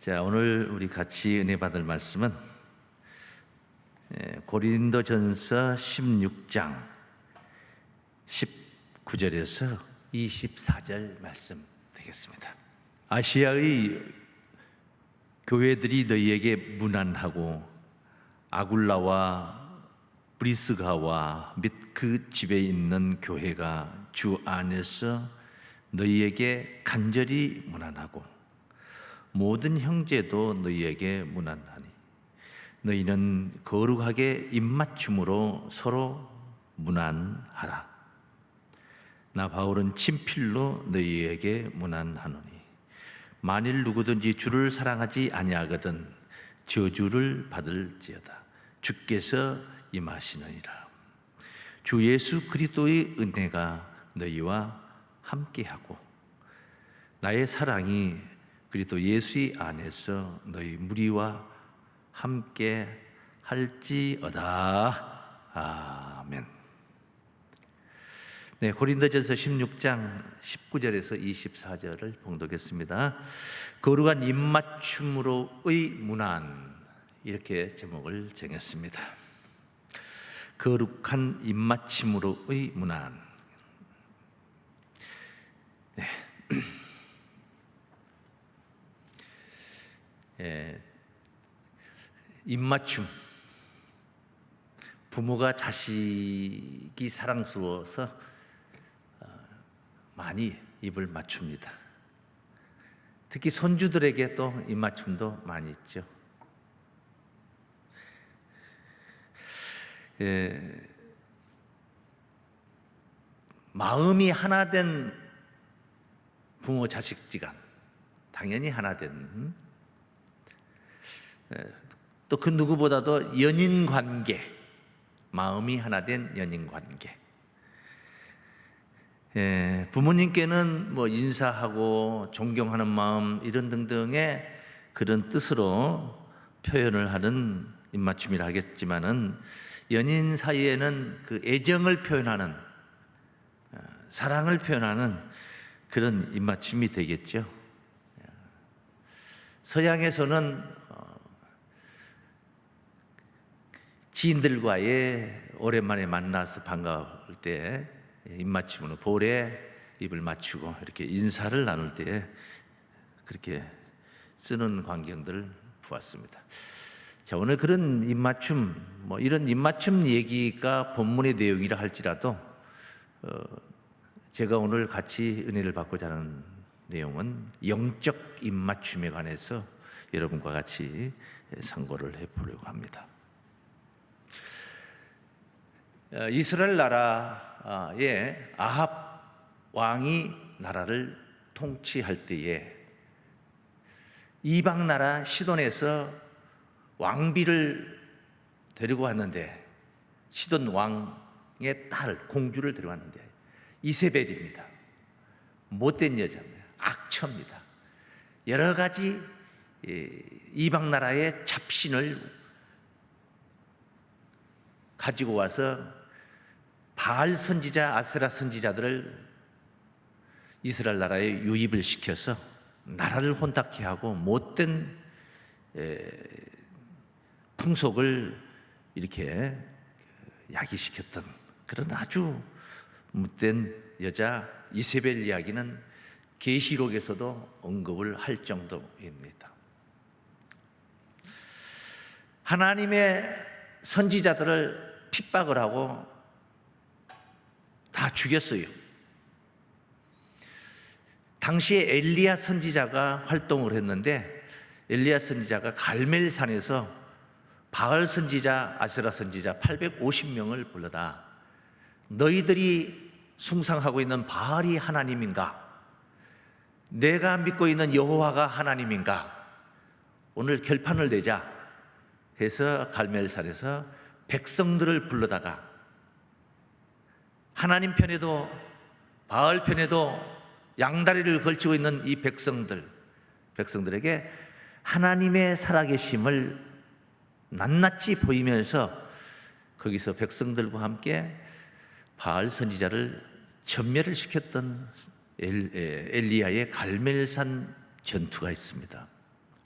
자, 오늘 우리 같이 은혜 받을 말씀은 고린도전서 16장 19절에서 24절 말씀 되겠습니다. 아시아의 교회들이 너희에게 무난하고 아굴라와 브리스가와 및 그 집에 있는 교회가 주 안에서 너희에게 간절히 무난하고 모든 형제도 너희에게 무난하니 너희는 거룩하게 입맞춤으로 서로 무난하라. 나 바울은 친필로 너희에게 무난하노니 만일 누구든지 주를 사랑하지 아니하거든 저주를 받을지어다. 주께서 임하시느니라. 주 예수 그리스도의 은혜가 너희와 함께하고 나의 사랑이 그리스도 예수의 안에서 너희 무리와 함께 할지어다. 아멘. 네, 고린도전서 16장 19절에서 24절을 봉독했습니다. 거룩한 입맞춤으로의 문안, 이렇게 제목을 정했습니다. 거룩한 입맞춤으로의 문안. 네. 입맞춤. 부모가 자식이 사랑스러워서 많이 입을 맞춥니다. 특히 손주들에게 또 입맞춤도 많이 있죠. 마음이 하나 된 부모 자식지간, 당연히 하나 된, 또 그 누구보다도 연인 관계, 마음이 하나 된 연인 관계. 부모님께는 뭐 인사하고 존경하는 마음 이런 등등의 그런 뜻으로 표현을 하는 입맞춤이라 하겠지만은 연인 사이에는 그 애정을 표현하는, 사랑을 표현하는 그런 입맞춤이 되겠죠. 서양에서는 지인들과의 오랜만에 만나서 반가울 때 입맞춤으로 볼에 입을 맞추고 이렇게 인사를 나눌 때 그렇게 쓰는 광경들을 보았습니다. 자, 오늘 그런 입맞춤, 이런 입맞춤 얘기가 본문의 내용이라 할지라도 제가 오늘 같이 은혜를 받고자 하는 내용은 영적 입맞춤에 관해서 여러분과 같이 상고를 해보려고 합니다. 이스라엘 나라에 아합 왕이 나라를 통치할 때에 이방 나라 시돈에서 왕비를 데리고 왔는데, 시돈 왕의 딸 공주를 데려왔는데 이세벨입니다. 못된 여자입니다. 악처입니다. 여러 가지 이방 나라의 잡신을 가지고 와서 바알 선지자, 아세라 선지자들을 이스라엘 나라에 유입을 시켜서 나라를 혼탁케 하고 못된 풍속을 이렇게 야기시켰던 그런 아주 못된 여자 이세벨 이야기는 계시록에서도 언급을 할 정도입니다. 하나님의 선지자들을 핍박을 하고 다 죽였어요. 당시에 엘리야 선지자가 활동을 했는데 엘리야 선지자가 갈멜산에서 바알 선지자, 아세라 선지자 850명을 불러다 너희들이 숭상하고 있는 바알이 하나님인가? 내가 믿고 있는 여호와가 하나님인가? 오늘 결판을 내자 해서 갈멜산에서 백성들을 불러다가 하나님 편에도 바알 편에도 양다리를 걸치고 있는 이 백성들에게 하나님의 살아계심을 낱낱이 보이면서 거기서 백성들과 함께 바알 선지자를 전멸을 시켰던 엘리야의 갈멜산 전투가 있습니다.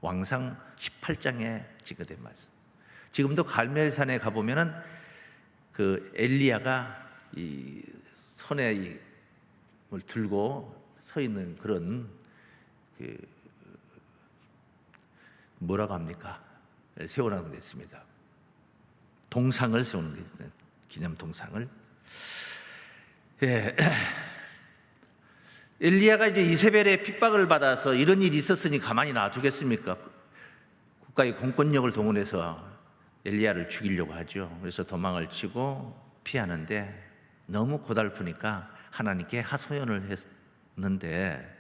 왕상 18장에 지거된 말씀. 지금도 갈멜산에 가보면은 그 엘리야가 이 손에 이걸 들고 서 있는 그런 그 뭐라고 합니까? 세워놓은 게 있습니다. 동상을 세우는 게 있어요. 기념 동상을. 예. 엘리야가 이제 이세벨의 핍박을 받아서 이런 일이 있었으니 가만히 놔두겠습니까? 국가의 공권력을 동원해서 엘리야를 죽이려고 하죠. 그래서 도망을 치고 피하는데 너무 고달프니까 하나님께 하소연을 했는데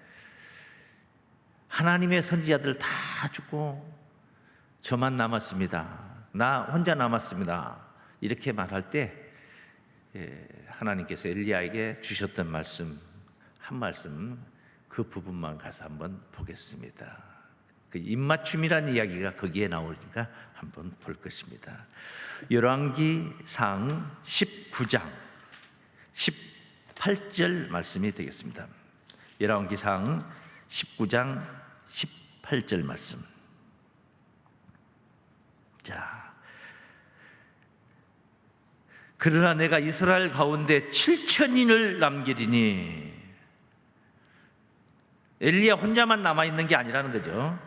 하나님의 선지자들 다 죽고 저만 남았습니다. 나 혼자 남았습니다. 이렇게 말할 때 하나님께서 엘리야에게 주셨던 말씀 한 말씀, 그 부분만 가서 한번 보겠습니다. 그 입맞춤이라는 이야기가 거기에 나오니까 한번 볼 것입니다. 열왕기상 19장 18절 말씀이 되겠습니다. 열왕기상 19장 18절 말씀. 자, 그러나 내가 이스라엘 가운데 7천인을 남기리니, 엘리야 혼자만 남아있는 게 아니라는 거죠.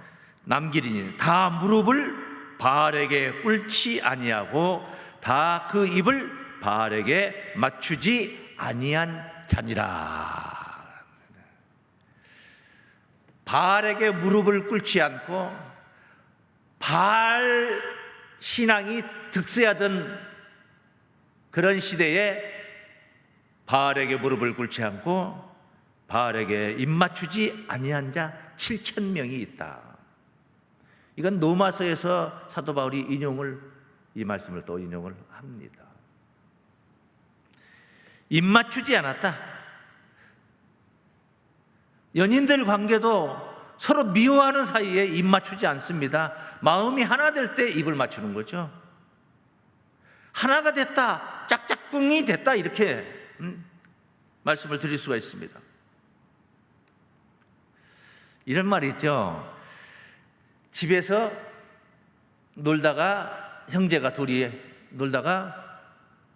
남기리니 다 무릎을 바알에게 꿇지 아니하고 다 그 입을 바알에게 맞추지 아니한 자니라. 바알에게 무릎을 꿇지 않고 바알 신앙이 득세하던 그런 시대에 바알에게 무릎을 꿇지 않고 바알에게 입맞추지 아니한 자 7,000명이 있다. 이건 로마서에서 사도 바울이 이 말씀을 또 인용을 합니다. 입맞추지 않았다. 연인들 관계도 서로 미워하는 사이에 입맞추지 않습니다. 마음이 하나 될 때 입을 맞추는 거죠. 하나가 됐다, 짝짝꿍이 됐다, 이렇게 말씀을 드릴 수가 있습니다. 이런 말이 있죠. 집에서 놀다가 형제가 둘이 놀다가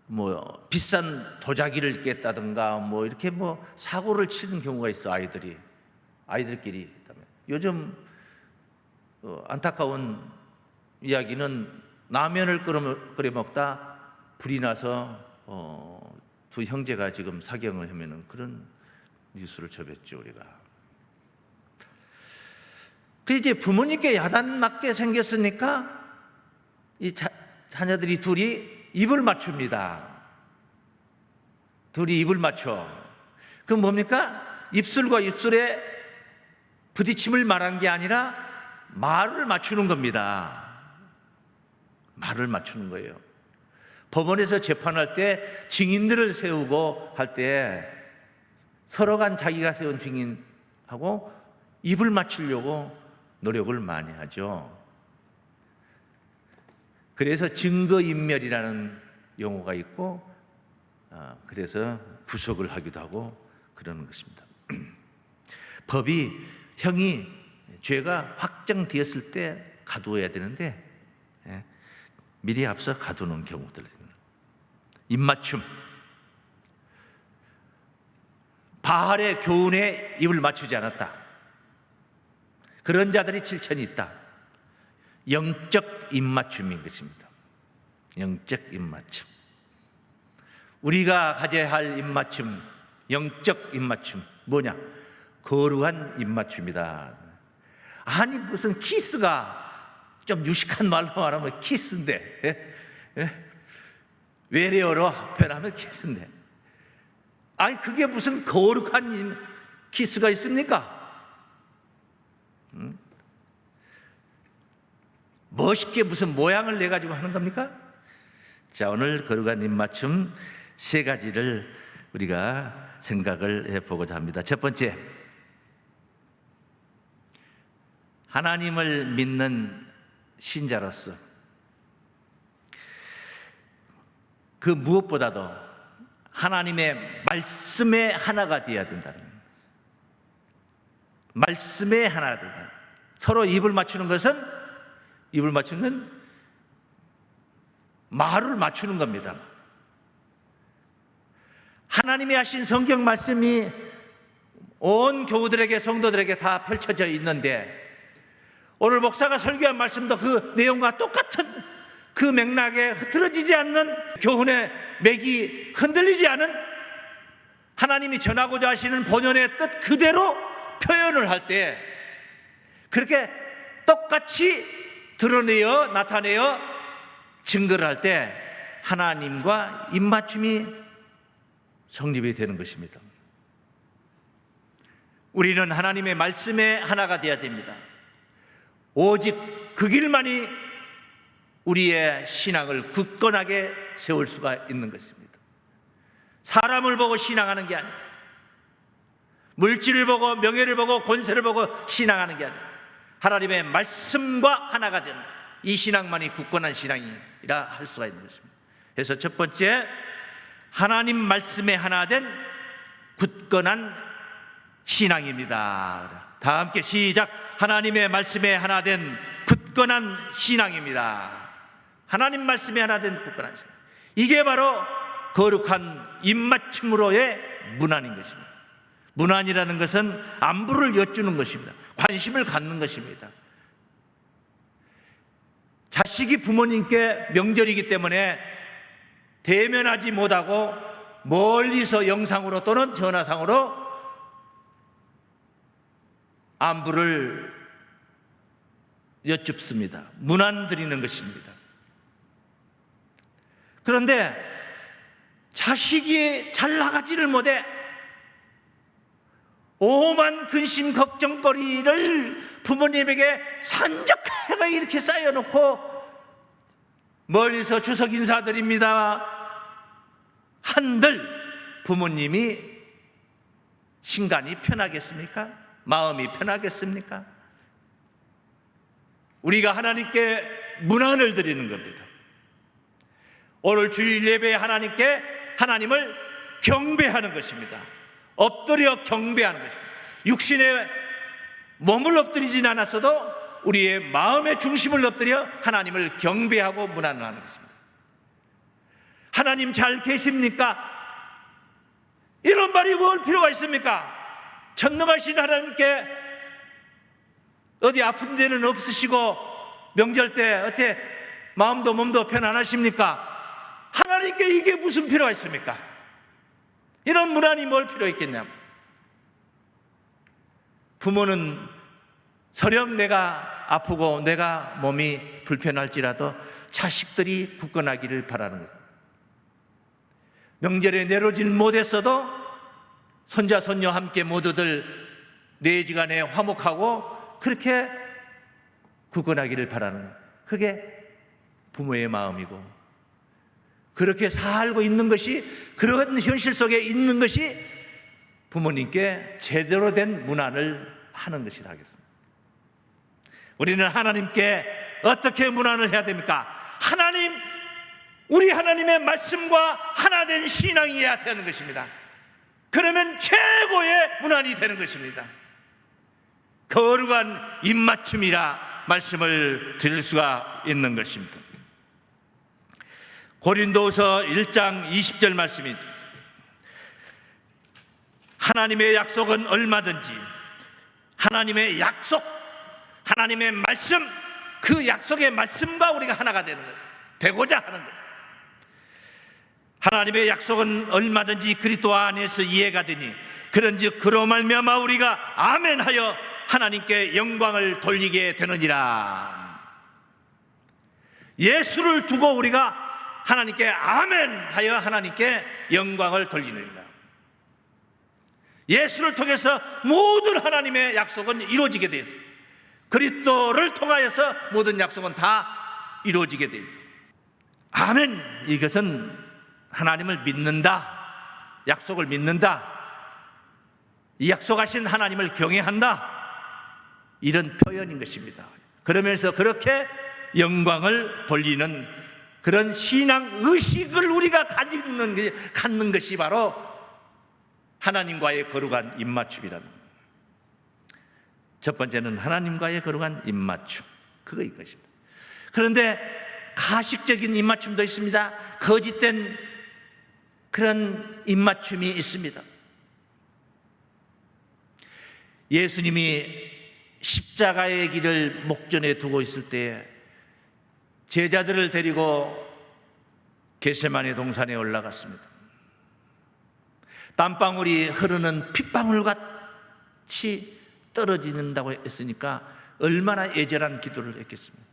뭐 비싼 도자기를 깼다든가 뭐 이렇게 뭐 사고를 치는 경우가 있어. 아이들끼리. 요즘 안타까운 이야기는 라면을 끓여 먹다 불이 나서 두 형제가 지금 사경을 하면은 그런 뉴스를 접했죠, 우리가. 그 이제 부모님께 야단맞게 생겼으니까 이 자녀들이 둘이 입을 맞춥니다. 둘이 입을 맞춰. 그럼 뭡니까? 입술과 입술에 부딪힘을 말한 게 아니라 말을 맞추는 겁니다. 말을 맞추는 거예요. 법원에서 재판할 때 증인들을 세우고 할 때 서로 간 자기가 세운 증인하고 입을 맞추려고 노력을 많이 하죠. 그래서 증거인멸이라는 용어가 있고, 그래서 구속을 하기도 하고 그러는 것입니다. 형이 죄가 확정되었을 때 가두어야 되는데 미리 앞서 가두는 경우들. 입맞춤. 바알의 교훈에 입을 맞추지 않았다. 그런 자들이 7천이 있다. 영적 입맞춤인 것입니다. 영적 입맞춤. 우리가 가져야 할 입맞춤, 영적 입맞춤 뭐냐? 거룩한 입맞춤이다. 아니 무슨 키스가, 좀 유식한 말로 말하면 키스인데, 외래어로 표현하면 키스인데, 아니 그게 무슨 거룩한 키스가 있습니까? 멋있게 무슨 모양을 내가지고 하는 겁니까? 자, 오늘 거룩한 입맞춤 세 가지를 우리가 생각을 해보고자 합니다. 첫 번째, 하나님을 믿는 신자로서 그 무엇보다도 하나님의 말씀의 하나가 되어야 된다는, 말씀의 하나가 된다. 서로 입을 맞추는 것은, 입을 맞추는 건 말을 맞추는 겁니다. 하나님이 하신 성경 말씀이 온 교우들에게, 성도들에게 다 펼쳐져 있는데, 오늘 목사가 설교한 말씀도 그 내용과 똑같은 그 맥락에 흐트러지지 않는, 교훈의 맥이 흔들리지 않은, 하나님이 전하고자 하시는 본연의 뜻 그대로 표현을 할 때, 그렇게 똑같이 드러내어 나타내어 증거를 할 때 하나님과 입맞춤이 성립이 되는 것입니다. 우리는 하나님의 말씀에 하나가 되어야 됩니다. 오직 그 길만이 우리의 신앙을 굳건하게 세울 수가 있는 것입니다. 사람을 보고 신앙하는 게 아니에요. 물질을 보고, 명예를 보고, 권세를 보고 신앙하는 게 아니에요. 하나님의 말씀과 하나가 되는 이 신앙만이 굳건한 신앙이라 할 수가 있는 것입니다. 그래서 첫 번째, 하나님 말씀에 하나 된 굳건한 신앙입니다. 다 함께 시작. 하나님의 말씀에 하나 된 굳건한 신앙입니다. 하나님 말씀에 하나 된 굳건한 신앙. 이게 바로 거룩한 입맞춤으로의 문안인 것입니다. 문안이라는 것은 안부를 여쭈는 것입니다. 관심을 갖는 것입니다. 자식이 부모님께 명절이기 때문에 대면하지 못하고 멀리서 영상으로 또는 전화상으로 안부를 여쭙습니다. 문안 드리는 것입니다. 그런데 자식이 잘 나가지를 못해 오만 근심 걱정거리를 부모님에게 산적해가 이렇게 쌓여놓고 멀리서 추석 인사드립니다 한들 부모님이 신간이 편하겠습니까? 마음이 편하겠습니까? 우리가 하나님께 문안을 드리는 겁니다. 오늘 주일 예배에 하나님을 경배하는 것입니다. 엎드려 경배하는 것입니다. 육신의 몸을 엎드리진 않았어도 우리의 마음의 중심을 엎드려 하나님을 경배하고 문안을 하는 것입니다. 하나님 잘 계십니까? 이런 말이 뭘 필요가 있습니까? 전능하신 하나님께 어디 아픈 데는 없으시고 명절 때 어떻게 마음도 몸도 편안하십니까? 하나님께 이게 무슨 필요가 있습니까? 이런 문안이 뭘 필요 있겠냐? 부모는 설령 내가 아프고 내가 몸이 불편할지라도 자식들이 굳건하기를 바라는 거예요. 명절에 내려오질 못했어도 손자 손녀 함께 모두들 4시간에 화목하고 그렇게 굳건하기를 바라는 거예요. 그게 부모의 마음이고, 그렇게 살고 있는 것이, 그런 현실 속에 있는 것이 부모님께 제대로 된 문안을 하는 것이라 하겠습니다. 우리는 하나님께 어떻게 문안을 해야 됩니까? 우리 하나님의 말씀과 하나 된 신앙이어야 되는 것입니다. 그러면 최고의 문안이 되는 것입니다. 거룩한 입맞춤이라 말씀을 드릴 수가 있는 것입니다. 고린도후서 1장 20절 말씀이죠. 하나님의 약속은 얼마든지, 하나님의 약속, 하나님의 말씀, 그 약속의 말씀과 우리가 하나가 되는 거예요. 되고자 하는 거예요. 하나님의 약속은 얼마든지 그리스도 안에서 이해가 되니 그런즉 그로 말미암아 우리가 아멘하여 하나님께 영광을 돌리게 되느니라. 예수를 두고 우리가 하나님께 아멘하여 하나님께 영광을 돌리느니라. 예수를 통해서 모든 하나님의 약속은 이루어지게 되어 있어요. 그리스도를 통하여서 모든 약속은 다 이루어지게 되어 있어요. 아멘, 이것은 하나님을 믿는다, 약속을 믿는다, 이 약속하신 하나님을 경외한다, 이런 표현인 것입니다. 그러면서 그렇게 영광을 돌리는 그런 신앙 의식을 우리가 갖는 것이 바로 하나님과의 거룩한 입맞춤이라는 거예요. 첫 번째는 하나님과의 거룩한 입맞춤, 그거일 것입니다. 그런데 가식적인 입맞춤도 있습니다. 거짓된 그런 입맞춤이 있습니다. 예수님이 십자가의 길을 목전에 두고 있을 때에 제자들을 데리고 겟세마네 동산에 올라갔습니다. 땀방울이 흐르는 핏방울 같이 떨어진다고 했으니까 얼마나 애절한 기도를 했겠습니까?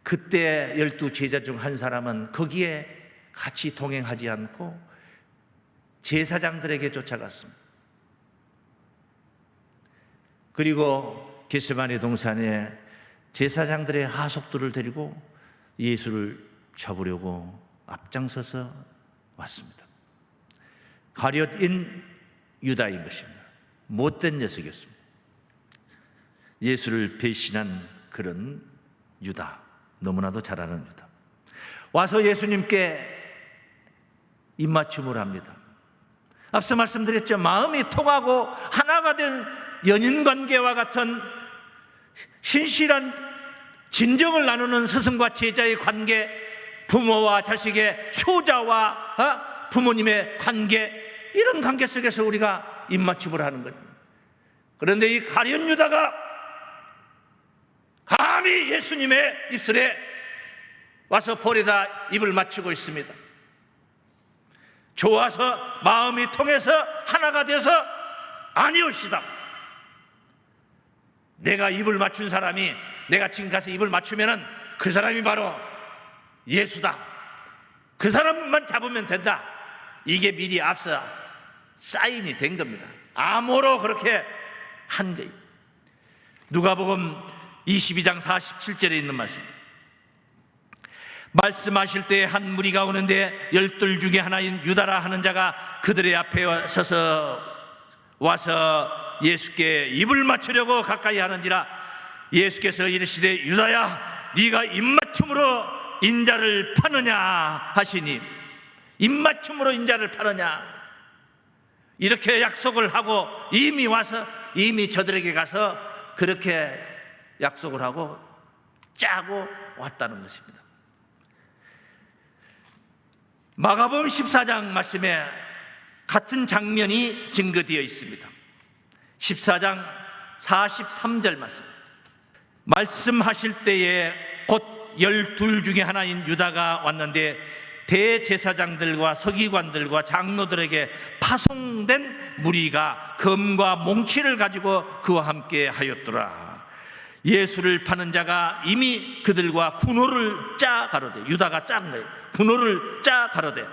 그때 12 제자 중 한 사람은 거기에 같이 동행하지 않고 제사장들에게 쫓아갔습니다. 그리고 겟세마네 동산에 제사장들의 하속들을 데리고 예수를 잡으려고 앞장서서 왔습니다. 가룟인 유다인 것입니다. 못된 녀석이었습니다. 예수를 배신한 그런 유다, 너무나도 잘 아는 유다. 와서 예수님께 입맞춤을 합니다. 앞서 말씀드렸죠. 마음이 통하고 하나가 된 연인관계와 같은 신실한 진정을 나누는 스승과 제자의 관계, 부모와 자식의, 효자와 부모님의 관계, 이런 관계 속에서 우리가 입맞춤을 하는 거예요. 그런데 이 가룟 유다가 감히 예수님의 입술에 와서 볼에다 입을 맞추고 있습니다. 좋아서 마음이 통해서 하나가 돼서 아니올시다. 내가 입을 맞춘 사람이, 내가 지금 가서 입을 맞추면은 그 사람이 바로 예수다. 그 사람만 잡으면 된다. 이게 미리 앞서 사인이 된 겁니다. 암호로 그렇게 한 거예요. 누가복음 22장 47절에 있는 말씀입니다. 말씀하실 때 한 무리가 오는데 12 중에 하나인 유다라 하는 자가 그들의 앞에 서서 와서 예수께 입을 맞추려고 가까이 하는지라 예수께서 이르시되 유다야 네가 입맞춤으로 인자를 파느냐 하시니, 입맞춤으로 인자를 파느냐, 이렇게 약속을 하고 이미 와서 이미 저들에게 가서 그렇게 약속을 하고 짜고 왔다는 것입니다. 마가복음 14장 말씀에 같은 장면이 증거되어 있습니다. 14장 43절 말씀. 말씀하실 때에 곧 12 중에 하나인 유다가 왔는데 대제사장들과 서기관들과 장로들에게 파송된 무리가 검과 몽치를 가지고 그와 함께 하였더라. 예수를 파는 자가 이미 그들과 군호를 짜 가로되, 유다가 짠 거예요. 군호를 짜 가로되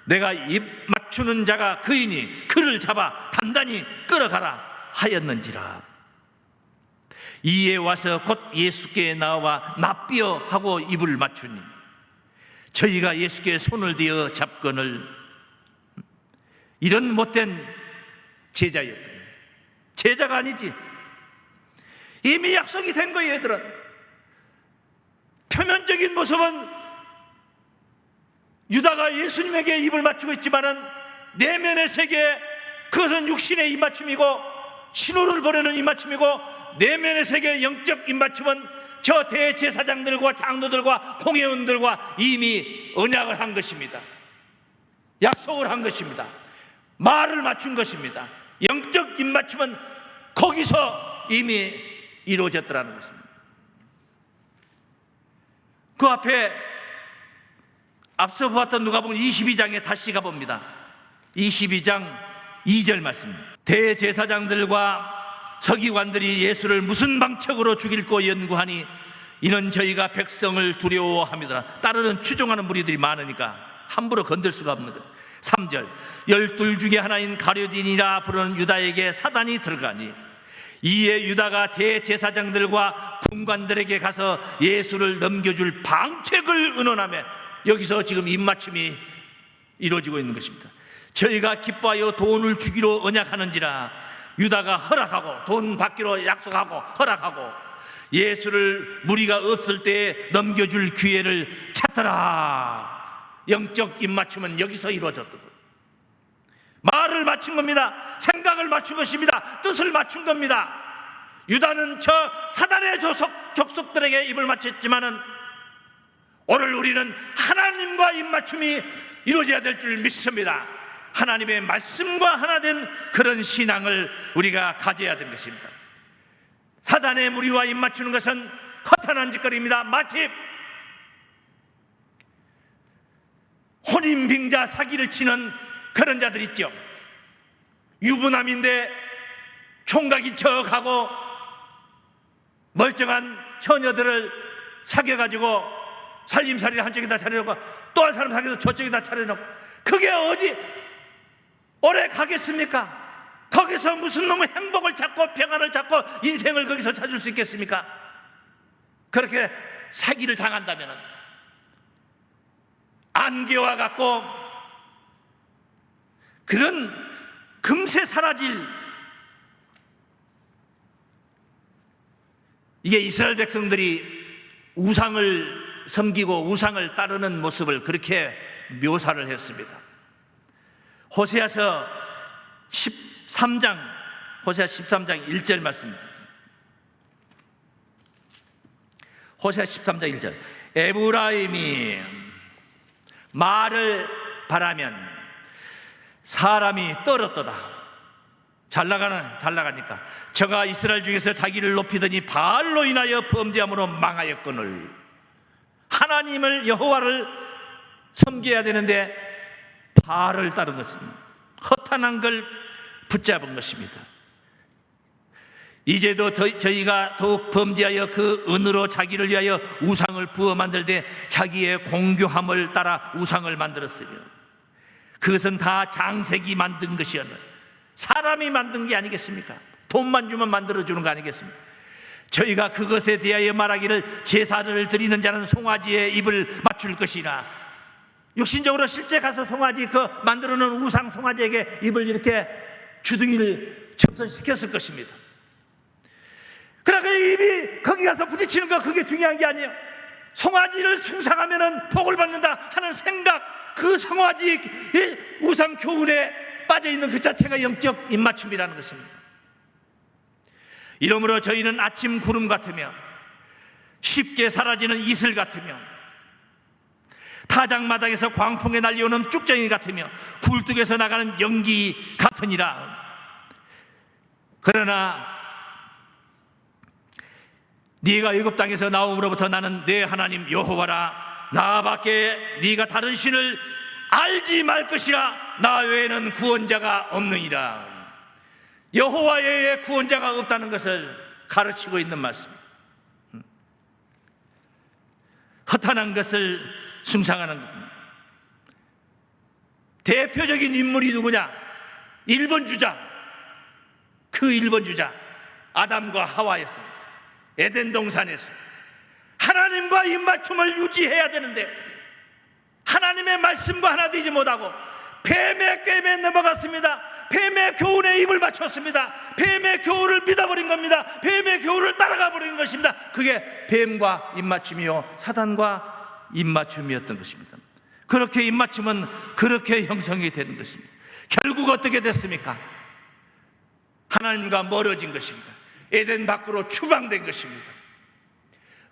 내가 입 맞추는 자가 그이니 그를 잡아 단단히 끌어가라 하였는지라. 이에 와서 곧 예수께 나와 납비어 하고 입을 맞추니 저희가 예수께 손을 대어 잡거늘. 이런 못된 제자였던 거예요. 제자가 아니지. 이미 약속이 된 거예요. 얘들은 표면적인 모습은 유다가 예수님에게 입을 맞추고 있지만은 내면의 세계, 그것은 육신의 입맞춤이고 신호를 보내는 입맞춤이고, 내면의 세계 영적 입맞춤은 저 대제사장들과 장로들과 공회원들과 이미 언약을 한 것입니다. 약속을 한 것입니다. 말을 맞춘 것입니다. 영적 입맞춤은 거기서 이미 이루어졌더라는 것입니다. 그 앞에 앞서 보았던 누가복음 22장에 다시 가봅니다. 22장 2절 말씀. 대제사장들과 서기관들이 예수를 무슨 방책으로 죽일고 연구하니 이는 저희가 백성을 두려워합니다. 따르는 추종하는 무리들이 많으니까 함부로 건들 수가 없는 것. 3절. 12 중에 하나인 가룟인이라 부르는 유다에게 사단이 들어가니 이에 유다가 대제사장들과 군관들에게 가서 예수를 넘겨줄 방책을 의논하며, 여기서 지금 입맞춤이 이루어지고 있는 것입니다. 저희가 기뻐하여 돈을 주기로 언약하는지라 유다가 허락하고 돈 받기로 약속하고 허락하고 예수를 무리가 없을 때 넘겨줄 기회를 찾더라. 영적 입맞춤은 여기서 이루어졌던 거예요. 말을 맞춘 겁니다. 생각을 맞춘 것입니다. 뜻을 맞춘 겁니다. 유다는 저 사단의 족속들에게 입을 맞췄지만은 오늘 우리는 하나님과 입맞춤이 이루어져야 될 줄 믿습니다. 하나님의 말씀과 하나 된 그런 신앙을 우리가 가져야 되는 것입니다. 사단의 무리와 입맞추는 것은 허탄한 짓거리입니다. 마치 혼인빙자 사기를 치는 그런 자들 있죠. 유부남인데 총각인 척하고 멀쩡한 처녀들을 사귀어가지고 살림살이를 한쪽에다 차려놓고 또 한 사람 사귀어서 저쪽에다 차려놓고, 그게 어디 오래 가겠습니까? 거기서 무슨 놈의 행복을 찾고 평안을 찾고 인생을 거기서 찾을 수 있겠습니까? 그렇게 사기를 당한다면 안개와 같고 그런 금세 사라질, 이게 이스라엘 백성들이 우상을 섬기고 우상을 따르는 모습을 그렇게 묘사를 했습니다. 호세아서 13장 1절 말씀입니다. 호세아 13장 1절. 에브라임이 말을 바라면 사람이 떨었도다. 잘 나가니까 저가 이스라엘 중에서 자기를 높이더니 바알로 인하여 범죄함으로 망하였거늘. 하나님을 여호와를 섬겨야 되는데 바알을 따른 것은 허탄한 걸 붙잡은 것입니다. 이제도 저희가 더욱 범죄하여 그 은으로 자기를 위하여 우상을 부어 만들되 자기의 공교함을 따라 우상을 만들었으며 그것은 다 장색이 만든 것이었네. 사람이 만든 게 아니겠습니까? 돈만 주면 만들어주는 거 아니겠습니까? 저희가 그것에 대하여 말하기를 제사를 드리는 자는 송아지의 입을 맞출 것이나, 육신적으로 실제 가서 송아지 그 만들어 놓은 우상 송아지에게 입을 이렇게 주둥이를 접선시켰을 것입니다. 그러니까 입이 거기 가서 부딪히는 거 그게 중요한 게 아니에요. 송아지를 숭상하면 복을 받는다 하는 생각, 그 송아지의 우상 교훈에 빠져있는 그 자체가 영적 입맞춤이라는 것입니다. 이러므로 저희는 아침 구름 같으며 쉽게 사라지는 이슬 같으며 타작마당에서 광풍에 날려오는 쭉정이 같으며 굴뚝에서 나가는 연기 같으니라. 그러나 네가 애굽 땅에서 나옴으로부터 나는 내 하나님 여호와라. 나밖에 네가 다른 신을 알지 말 것이라. 나 외에는 구원자가 없느니라. 여호와 외에 구원자가 없다는 것을 가르치고 있는 말씀. 허탄한 것을 숭상하는 대표적인 인물이 누구냐? 1번 주자. 그 1번 주자 아담과 하와였습니다. 에덴 동산에서 하나님과 입맞춤을 유지해야 되는데 하나님의 말씀과 하나 되지 못하고 뱀의 꾀에 넘어갔습니다. 뱀의 교훈에 입을 맞췄습니다. 뱀의 교훈을 믿어버린 겁니다. 뱀의 교훈을 따라가 버린 것입니다. 그게 뱀과 입맞춤이요 사단과 입맞춤이었던 것입니다. 그렇게 입맞춤은 그렇게 형성이 되는 것입니다. 결국 어떻게 됐습니까? 하나님과 멀어진 것입니다. 에덴 밖으로 추방된 것입니다.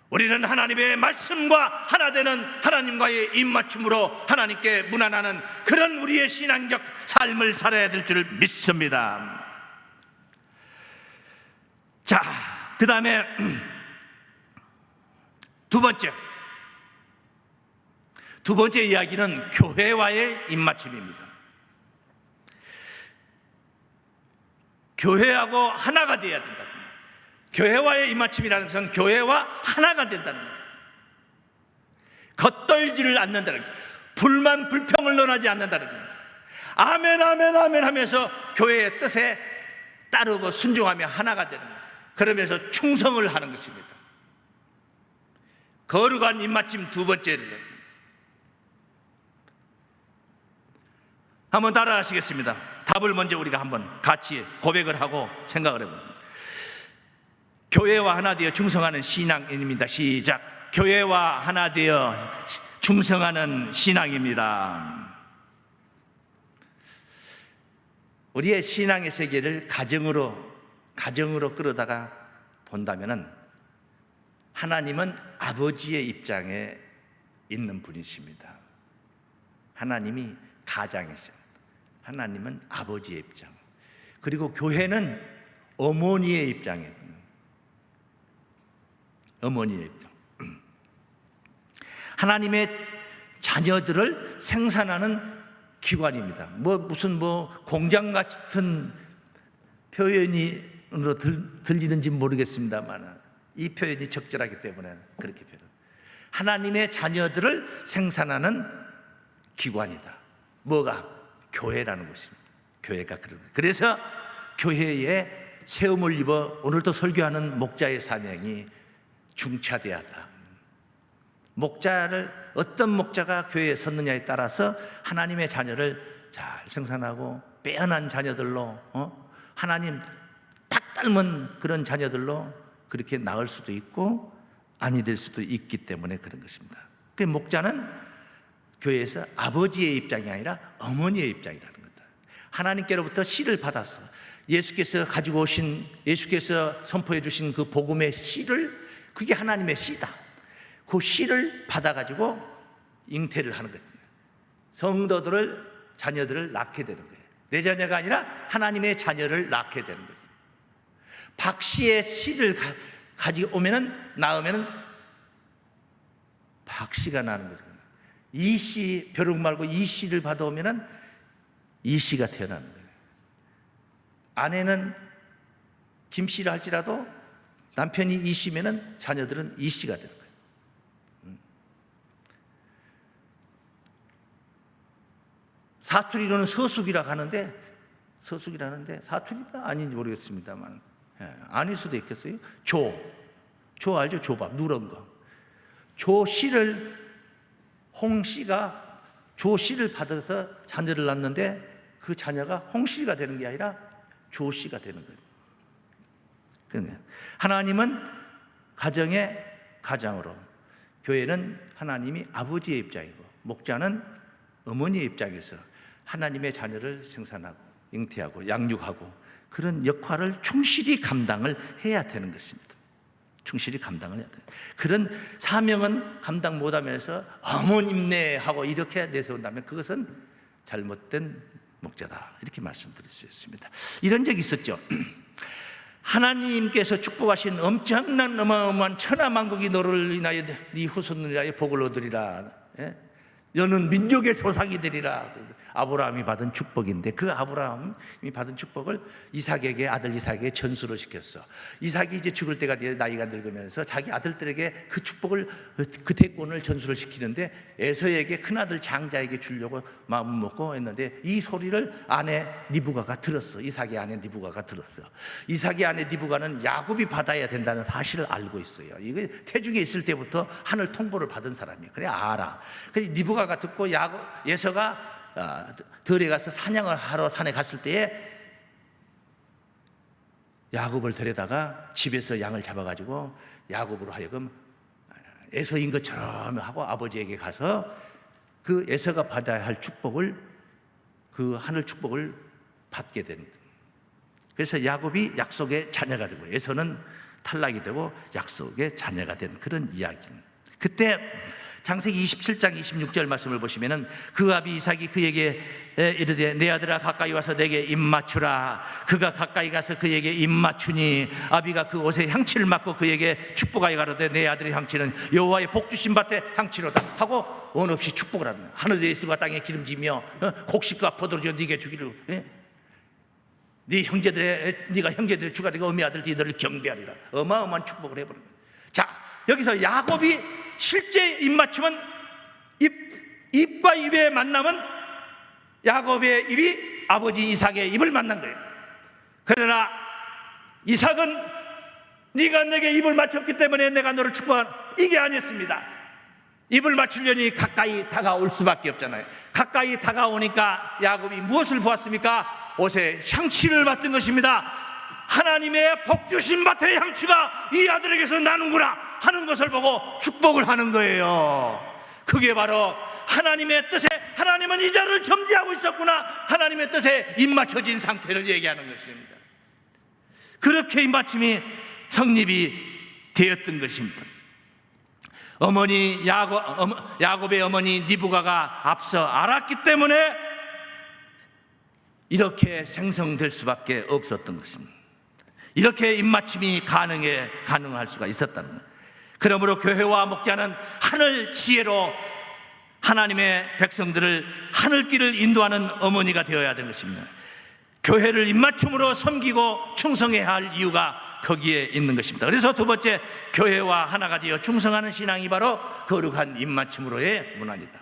우리는 하나님의 말씀과 하나 되는 하나님과의 입맞춤으로 하나님께 문안하는 그런 우리의 신앙적 삶을 살아야 될 줄 믿습니다. 자, 그 다음에 두 번째 이야기는 교회와의 입맞춤입니다. 교회하고 하나가 되어야 된다. 교회와의 입맞춤이라는 것은 교회와 하나가 된다는 거예요. 겉돌지를 않는다는 거예요. 불만 불평을 논하지 않는다는 거예요. 아멘 아멘 아멘 하면서 교회의 뜻에 따르고 순종하며 하나가 되는 거예요. 그러면서 충성을 하는 것입니다. 거룩한 입맞춤 두 번째를 한번 따라 하시겠습니다. 답을 먼저 우리가 한번 같이 고백을 하고 생각을 해봅니다. 교회와 하나 되어 충성하는 신앙입니다. 시작. 교회와 하나 되어 충성하는 신앙입니다. 우리의 신앙의 세계를 가정으로 끌어다가 본다면은 하나님은 아버지의 입장에 있는 분이십니다. 하나님이 가장이셔. 하나님은 아버지의 입장. 그리고 교회는 어머니의 입장에 있는, 어머니의 입장. 하나님의 자녀들을 생산하는 기관입니다. 무슨 공장 같은 표현으로 들리는지 모르겠습니다만 이 표현이 적절하기 때문에 그렇게 표현. 하나님의 자녀들을 생산하는 기관이다. 뭐가? 교회라는 것입니다. 교회가 그런 거예요. 그래서 교회에 세움을 입어 오늘도 설교하는 목자의 사명이 중차대하다. 목자를 어떤 목자가 교회에 섰느냐에 따라서 하나님의 자녀를 잘 생산하고 빼어난 자녀들로 하나님 딱 닮은 그런 자녀들로 그렇게 낳을 수도 있고 아니 될 수도 있기 때문에 그런 것입니다. 그 목자는 교회에서 아버지의 입장이 아니라 어머니의 입장이라는 겁니다. 하나님께로부터 씨를 받았어. 예수께서 가지고 오신, 예수께서 선포해 주신 그 복음의 씨를, 그게 하나님의 씨다. 그 씨를 받아가지고 잉태를 하는 거예요. 성도들을, 자녀들을 낳게 되는 거예요. 내 자녀가 아니라 하나님의 자녀를 낳게 되는 거예요. 박씨의 씨를 가지고 오면은, 낳으면은 박씨가 나는 거예요. 이씨, 벼룩 말고 이씨를 받아오면은 이씨가 태어나는 거예요. 아내는 김씨를 할지라도 남편이 이씨면은 자녀들은 이씨가 되는 거예요. 사투리로는 서숙이라고 하는데, 서숙이라는데 사투리가 아닌지 모르겠습니다만, 아닐 수도 있겠어요. 조 알죠? 조밥, 누런 거. 조씨를, 홍씨가 조씨를 받아서 자녀를 낳는데 그 자녀가 홍씨가 되는 게 아니라 조씨가 되는 거예요. 그러니까 하나님은 가정의 가장으로, 교회는 하나님이 아버지의 입장이고, 목자는 어머니의 입장에서 하나님의 자녀를 생산하고 잉태하고 양육하고 그런 역할을 충실히 감당을 해야 되는 것입니다. 충실히 감당을 해야 돼요. 그런 사명은 감당 못하면서 어머님네 하고 이렇게 내세운다면 그것은 잘못된 목자다, 이렇게 말씀드릴 수 있습니다. 이런 적이 있었죠. 하나님께서 축복하신 엄청난 어마어마한 천하만국이 너를 인하여 네 후손을 인하여 복을 얻으리라, 너는 민족의 조상이 되리라. 아브라함이 받은 축복인데 그 아브라함이 받은 축복을 이삭에게, 아들 이삭에게 전수를 시켰어. 이삭이 이제 죽을 때가 되어 나이가 늙으면서 자기 아들들에게 그 축복을, 그 대권을 전수를 시키는데 에서에게, 큰아들 장자에게 주려고 마음 먹고 했는데 이 소리를 아내 리브가가 들었어. 이삭의 아내 리브가가 들었어. 이삭의 아내 리브가는 야곱이 받아야 된다는 사실을 알고 있어요. 이게 태중에 있을 때부터 하늘 통보를 받은 사람이에요. 그래 알아. 그래서 리브가가 듣고 에서가 들에 가서 사냥을 하러 산에 갔을 때에 야곱을 데려다가 집에서 양을 잡아가지고 야곱으로 하여금 에서인 것처럼 하고 아버지에게 가서 그 에서가 받아야 할 축복을, 그 하늘 축복을 받게 된. 그래서 야곱이 약속의 자녀가 되고 에서는 탈락이 되고 약속의 자녀가 된 그런 이야기입니다. 그때 창세기 27장 26절 말씀을 보시면은 그 아비 이삭이 그에게 이르되 내 아들아 가까이 와서 내게 입 맞추라. 그가 가까이 가서 그에게 입 맞추니 아비가 그 옷에 향치를 맡고 그에게 축복하여 가로되 내 아들의 향치는 여호와의 복 주신 밭의 향치로다 하고 원 없이 축복을 합니다. 하늘의 예수가 땅에 기름지며 곡식과 포도주를 네게 주기를, 네 형제들의, 네가 형제들의 주가 되고 어미 아들 너를 경배하리라. 어마어마한 축복을 해버린 거예요. 자, 여기서 야곱이 실제 입맞춤은 입과 입의 만남은 야곱의 입이 아버지 이삭의 입을 만난 거예요. 그러나 이삭은 네가 내게 입을 맞췄기 때문에 내가 너를 축복한, 이게 아니었습니다. 입을 맞추려니 가까이 다가올 수밖에 없잖아요. 가까이 다가오니까 야곱이 무엇을 보았습니까? 옷에 향취를 맡은 것입니다. 하나님의 복 주신 밭의 향취가 이 아들에게서 나는구나 하는 것을 보고 축복을 하는 거예요. 그게 바로 하나님의 뜻에, 하나님은 이 자를 점지하고 있었구나, 하나님의 뜻에 입맞춰진 상태를 얘기하는 것입니다. 그렇게 입맞춤이 성립이 되었던 것입니다. 야곱의 어머니 리브가가 앞서 알았기 때문에 이렇게 생성될 수밖에 없었던 것입니다. 이렇게 입맞춤이 가능할 수가 있었다는 거예요. 그러므로 교회와 목자는 하늘 지혜로 하나님의 백성들을 하늘길을 인도하는 어머니가 되어야 되는 것입니다. 교회를 입맞춤으로 섬기고 충성해야 할 이유가 거기에 있는 것입니다. 그래서 두 번째, 교회와 하나가 되어 충성하는 신앙이 바로 거룩한 입맞춤으로의 문안이다.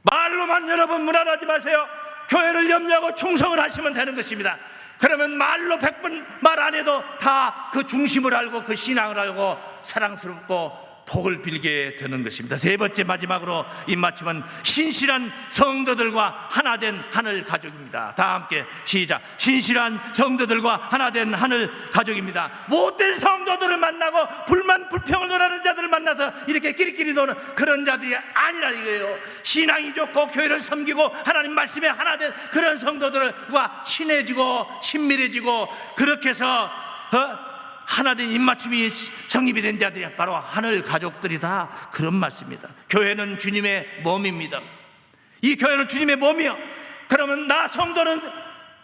말로만 여러분 문안하지 마세요. 교회를 염려하고 충성을 하시면 되는 것입니다. 그러면 말로 100번 말 안 해도 다 그 중심을 알고 그 신앙을 알고 사랑스럽고 복을 빌게 되는 것입니다. 세 번째, 마지막으로 입맞춤은 신실한 성도들과 하나된 하늘 가족입니다. 다 함께 시작. 신실한 성도들과 하나된 하늘 가족입니다. 못된 성도들을 만나고 불만 불평을 논하는 자들을 만나서 이렇게 끼리끼리 노는 그런 자들이 아니라 이거예요. 신앙이 좋고 교회를 섬기고 하나님 말씀에 하나된 그런 성도들과 친해지고 친밀해지고 그렇게 해서 하나된 입맞춤이 성립이 된 자들이 바로 하늘 가족들이다, 그런 말씀입니다. 교회는 주님의 몸입니다. 이 교회는 주님의 몸이요. 그러면 나 성도는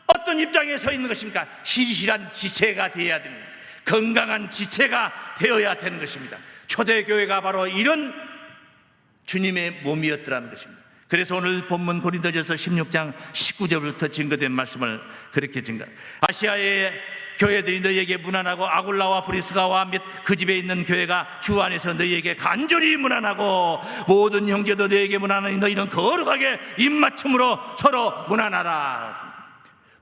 어떤 입장에 서 있는 것입니까? 신실한 지체가 되어야 됩니다. 건강한 지체가 되어야 되는 것입니다. 초대교회가 바로 이런 주님의 몸이었더라는 것입니다. 그래서 오늘 본문 고린도전서 16장 19절부터 증거된 말씀을 그렇게 아시아의 교회들이 너희에게 문안하고 아굴라와 브리스가와 및 그 집에 있는 교회가 주 안에서 너희에게 간절히 문안하고 모든 형제도 너희에게 문안하니 너희는 거룩하게 입맞춤으로 서로 문안하라.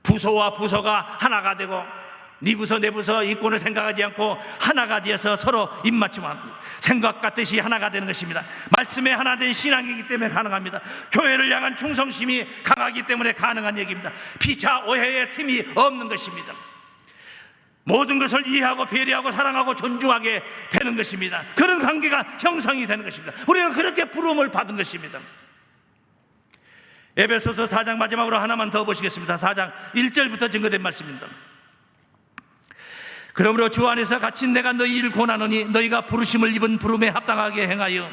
부서와 부서가 하나가 되고 네 부서 내 부서 이권을 생각하지 않고 하나가 되어서 서로 입맞춤하는 생각 같듯이 하나가 되는 것입니다. 말씀에 하나된 신앙이기 때문에 가능합니다. 교회를 향한 충성심이 강하기 때문에 가능한 얘기입니다. 피차 오해의 틈이 없는 것입니다. 모든 것을 이해하고 배려하고 사랑하고 존중하게 되는 것입니다. 그런 관계가 형성이 되는 것입니다. 우리는 그렇게 부름을 받은 것입니다. 에베소서 4장 마지막으로 하나만 더 보시겠습니다. 4장 1절부터 증거된 말씀입니다. 그러므로 주 안에서 갇힌 내가 너희를 권하노니 너희가 부르심을 입은 부름에 합당하게 행하여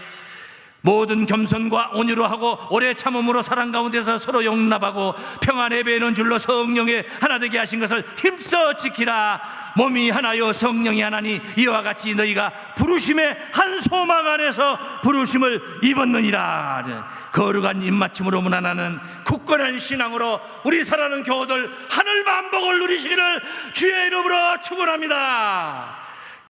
모든 겸손과 온유로 하고 오래 참음으로 사랑 가운데서 서로 용납하고 평안 예배하는 줄로 성령의 하나 되게 하신 것을 힘써 지키라. 몸이 하나요 성령이 하나니 이와 같이 너희가 부르심의 한 소망 안에서 부르심을 입었느니라. 거룩한 입맞춤으로 문안하는 굳건한 신앙으로 우리 사랑하는 교우들 하늘 만복을 누리시기를 주의 이름으로 축원합니다.